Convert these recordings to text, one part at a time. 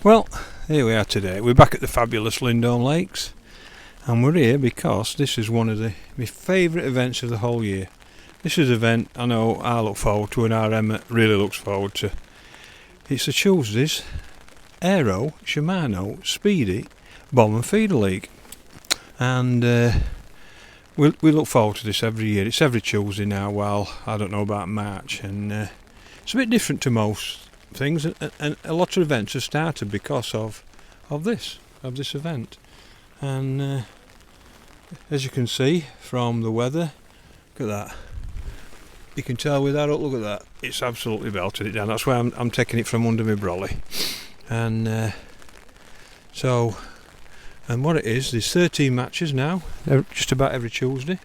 Well, here we are today. We're back at the fabulous Lindholme Lakes, and we're here because this is one of my favourite events of the whole year. This is an event I know I look forward to and RM really looks forward to. It's the Tuesdays Areo Shimano Speedy Bomb and Feeder League, and we look forward to this every year. It's every Tuesday now. Well, I don't know about March, and it's a bit different to most things, and a lot of events have started because of this event. And as you can see from the weather, look at that. You can tell with that up, look at that. It's absolutely belted it down. That's why I'm taking it from under my brolly. And and what it is, there's 13 matches now, just about every Tuesday,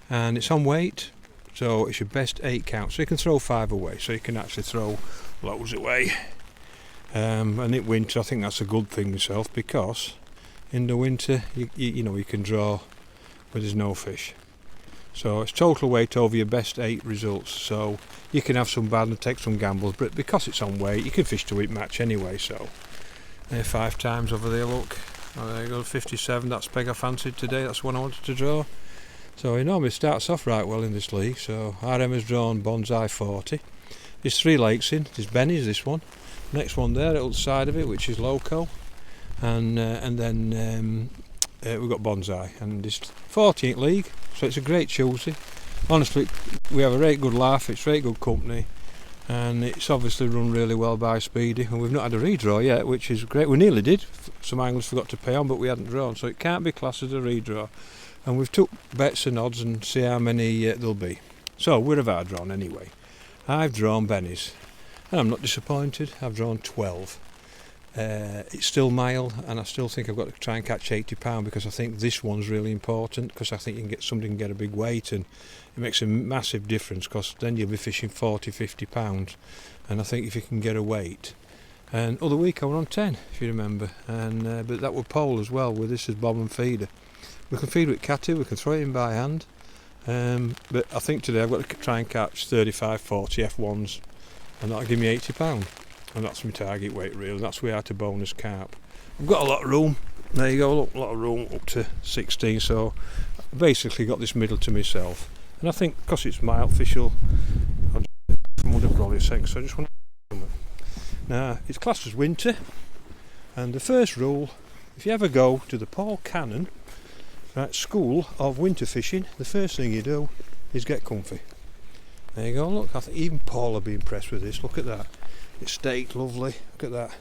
and it's on weight, so it's your best 8 count. So you can throw 5 away, so you can actually throw loads away. And in winter, I think that's a good thing myself, because in the winter you know you can draw where there's no fish. So it's total weight over your best 8 results. So you can have some bad and take some gambles, but because it's on weight, you can fish to each match anyway. So 5 times over there. Look, there you go, 57. That's peg I fancied today. That's the one I wanted to draw. So he normally starts off right well in this league. So RM has drawn Bonsai 40. There's 3 lakes in. There's Benny's, this one. Next one there, at the side of it, which is Loco, and then we've got Bonsai, and it's 14th league. So it's a great Tuesday. Honestly, we have a very good laugh. It's very good company, and it's obviously run really well by Speedy. And we've not had a redraw yet, which is great. We nearly did. Some anglers forgot to pay on, but we hadn't drawn, so it can't be classed as a redraw. And we've took bets and odds and see how many there'll be. So where have I drawn anyway? I've drawn Benny's, and I'm not disappointed. I've drawn 12. It's still mild, and I still think I've got to try and catch £80, because I think this one's really important, because I think you can get somebody can get a big weight, and it makes a massive difference, because then you'll be fishing £40–50, and I think if you can get a weight. And other week I were on 10, if you remember, and but that were pole as well, with this as bob and feeder. We can feed with catty, we can throw it in by hand. But I think today I've got to try and catch 35–40 F1s, and that'll give me £80, and that's my target weight really. That's where I to bonus carp. I've got a lot of room. There you go, look, a lot of room up to 16. So I basically got this middle to myself, and I think because it's my official, I'll just from under probably a second. So I just want to now it's classed as winter, and the first rule, if you ever go to the Paul Cannon School of Winter Fishing, the first thing you do is get comfy. There you go, look, I think even Paul will be impressed with this. Look at that, it's staked lovely. Look at that,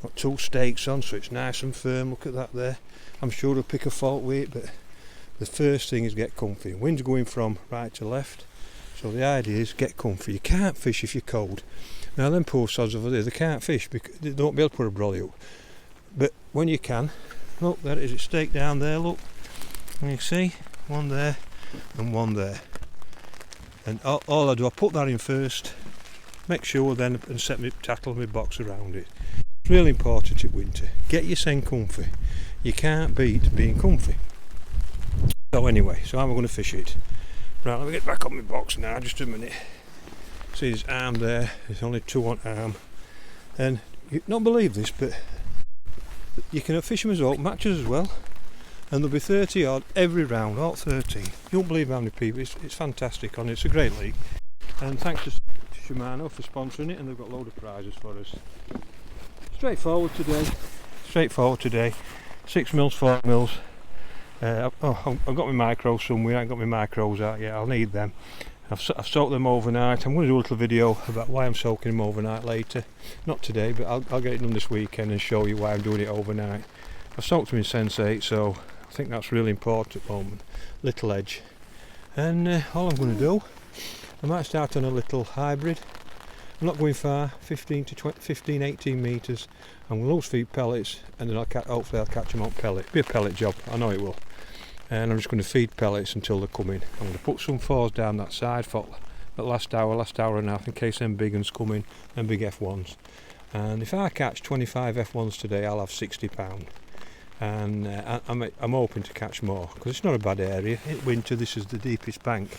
got 2 stakes on, so it's nice and firm. Look at that there. I'm sure it'll pick a fault with it, but the first thing is get comfy. Wind's going from right to left, so the idea is get comfy. You can't fish if you're cold. Now them poor sods over there, they can't fish because they don't be able to put a brolly up, but when you can, look, there it is, it's staked down there, look. And you see, one there and one there, and all I do, I put that in first, make sure then, and set my tackle and my box around it. It's really important in winter, get yourself comfy. You can't beat being comfy. So anyway, so how am I going to fish it? Right, let me get back on my box now, just a minute. See this arm there, there's only 2 on arm, and you not believe this, but you can have fisherman's oak matches as well. And there'll be 30 odd every round, all 13. You won't believe how many people. It's fantastic on it. It's a great league, and thanks to Shimano for sponsoring it, and they've got a load of prizes for us. Straightforward today. 6 mils, 4 mils. I've got my micros somewhere. I ain't got my micros out yet. I'll need them. I've soaked them overnight. I'm going to do a little video about why I'm soaking them overnight later. Not today, but I'll get it done this weekend and show you why I'm doing it overnight. I've soaked them in Sense8, so I think that's really important at the moment. Little edge, and all I'm going to do, I might start on a little hybrid. I'm not going far, 15–18 metres. I'm going to loose feed pellets, and then hopefully I'll catch them on pellet. Be a pellet job, I know it will. And I'm just going to feed pellets until they come in. I'm going to put some 4s down that side for the last hour and a half, in case them big ones come in, them big F1s. And if I catch 25 F1s today, I'll have £60. And I'm hoping to catch more, because it's not a bad area. In winter this is the deepest bank,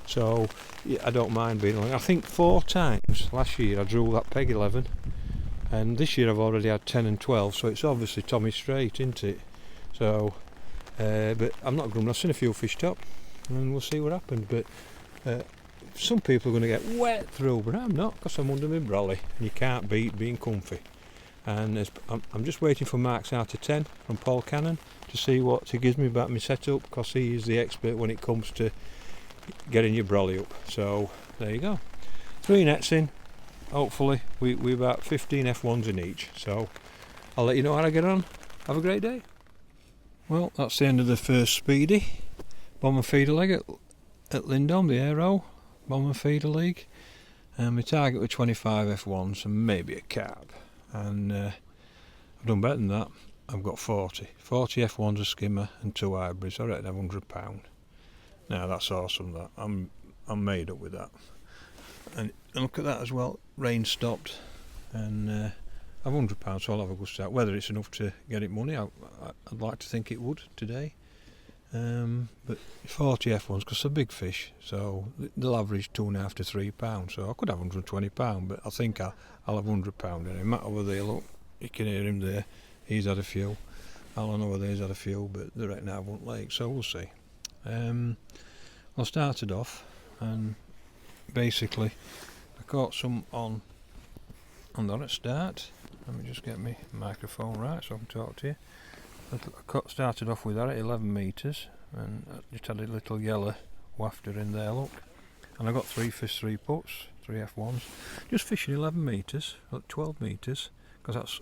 so yeah, I don't mind being long. I think 4 times last year I drew that peg 11, And this year I've already had 10 and 12, so it's obviously Tommy straight, isn't it? So, but I'm not grumbling. I've seen a few fish top, and we'll see what happens. But some people are going to get wet through, but I'm not, because I'm under my brolly, and you can't beat being comfy. And I'm just waiting for marks out of 10 from Paul Cannon to see what he gives me about my setup, because he is the expert when it comes to getting your brolly up. So there you go, 3 nets in. Hopefully we about 15 F1s in each, so I'll let you know how I get on. Have a great day. Well, that's the end of the first speedy bomber feeder leg at Lindholme, the Areo bomber feeder league, and my target was 25 F1s and maybe a carp, and I've done better than that. I've got 40 F1s, a skimmer and 2 hybrids. I reckon I've £100. Now that's awesome. That I'm made up with that. And look at that as well. Rain stopped, and I've £100, so I'll have a good start. Whether it's enough to get it money, I'd like to think it would today. But 40 F1s, because they're big fish, so they'll average £2.5 to £3. So I could have £120, but I think I'll have £100 in it. Matt over there, look, you can hear him there. He's had a few. Alan over there's had a few, but they're right now won't lake, so we'll see. I started off, and basically I caught some on that at start. Let me just get my microphone right so I can talk to you. I started off with that at 11 metres, and I just had a little yellow wafter in there, look. And I got 3 fish, 3 puts, 3 F1s. Just fishing 11 metres, 12 metres, because that's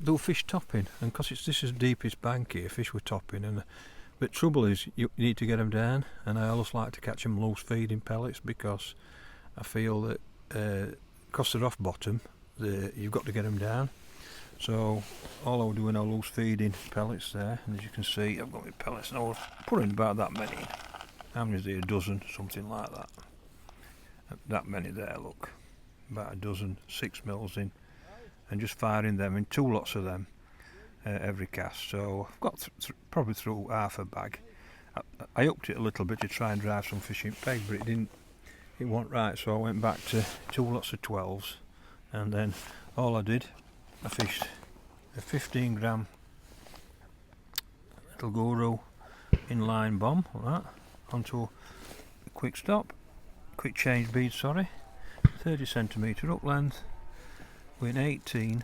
they were fish topping, and because this is the deepest bank here, fish were topping. But trouble is, you need to get them down, and I always like to catch them loose feeding pellets, because I feel that because they're off bottom, you've got to get them down. So all I was doing, I was loose feeding pellets there, and as you can see, I've got my pellets, and I was putting about that many in. How many is there? A dozen, something like that. That many there, look. About a dozen, 6 mils in, and just firing them in 2 lots of them every cast. So I've got probably through half a bag. I upped it a little bit to try and drive some fishing peg, but it wasn't right, so I went back to 2 lots of 12s, and then all I did, I fished a 15 gram little guru inline bomb like that onto a quick change bead, 30 centimetre up length with an 18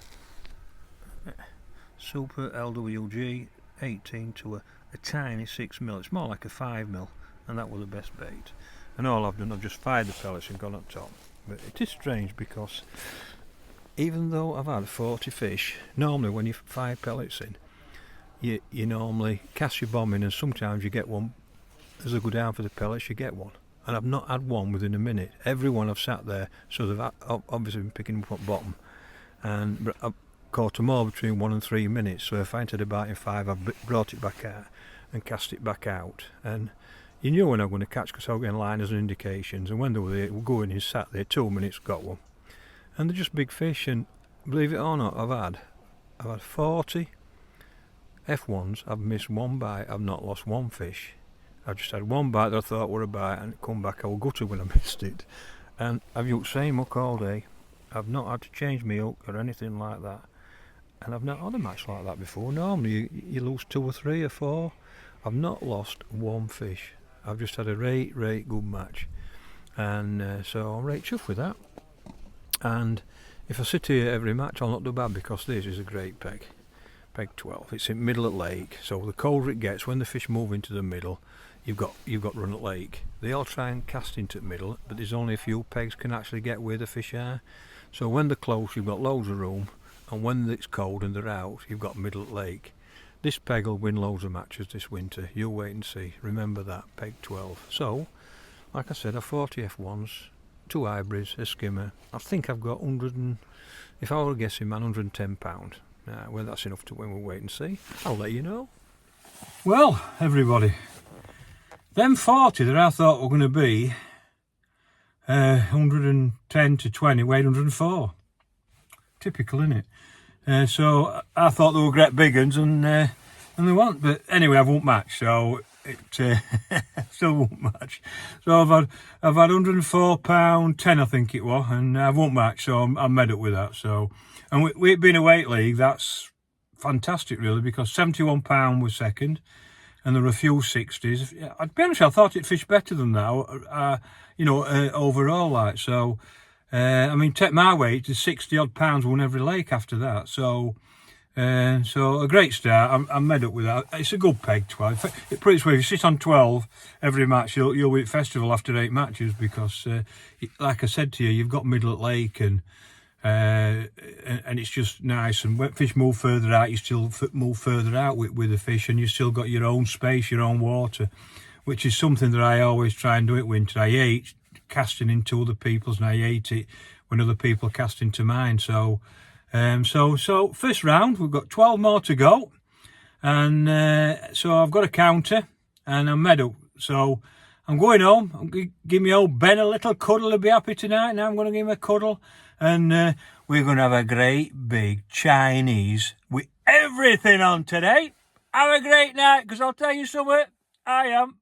super LWG 18 to a tiny 6 mil. It's more like a 5 mil, and that was the best bait. And all I've done, I've just fired the pellets and gone up top. But it is strange, because even though I've had 40 fish, normally when you fire pellets in, you normally cast your bomb in, and sometimes you get one. As I go down for the pellets, you get one. And I've not had one within a minute. Every one I've sat there, so they've obviously been picking up at bottom. And I've caught them all between 1 and 3 minutes. So if I entered a bite in 5, I've brought it back out and cast it back out. And you knew when I was going to catch, because I was getting liners and indications. And when they were there, we're going, and sat there 2 minutes, got one. And they're just big fish. And believe it or not, I've had 40 F1s. I've missed 1 bite. I've not lost 1 fish. I've just had 1 bite that I thought were a bite, and it come back. I was gutted when I missed it. And I've used same hook all day. I've not had to change my hook or anything like that. And I've not had a match like that before. Normally you lose 2 or 3 or 4. I've not lost 1 fish. I've just had a right good match. And so I'm right chuffed with that. And if I sit here every match, I'll not do bad, because this is a great peg. Peg 12. It's in middle at lake, so the colder it gets, when the fish move into the middle, you've got run at lake. They all try and cast into the middle, but there's only a few pegs can actually get where the fish are. So when they're close, you've got loads of room, and when it's cold and they're out, you've got middle at lake. This peg will win loads of matches this winter. You'll wait and see. Remember that, peg 12. So, like I said, I've 40 F1s, 2 hybrids, a skimmer. I think I've got 100 and, if I were guessing, man, £110. Well, that's enough to win. We'll wait and see. I'll let you know. Well, everybody, them 40 that I thought were going to be 110 to 20 weighed 104. Typical, innit? So I thought they were great big uns, and they weren't. But anyway, I won't match. So it still won't match. So I've had £104.10, I think it was, and I won't match, so I'm made up with that. So, and we being a weight league, that's fantastic really, because £71 was second, and there were a few 60s. I'd be honest, I thought it fished better than that, overall, like. So, I mean, take my weight to 60 odd pounds won every lake after that. So a great start. I'm made up with that. It's a good peg, 12. It pretty well. If you sit on 12 every match, you'll be at festival after 8 matches, because, like I said to you, you've got middle at lake, and it's just nice. And when fish move further out, you still move further out with the fish, and you still got your own space, your own water, which is something that I always try and do at winter. I hate casting into other people's, and I hate it when other people cast into mine. So first round, we've got 12 more to go, and so I've got a counter, and I'm made up. So I'm going home. I'm going to give me old Ben a little cuddle. He'll be happy tonight. Now I'm going to give him a cuddle, and we're going to have a great big Chinese with everything on today. Have a great night, because I'll tell you something, I am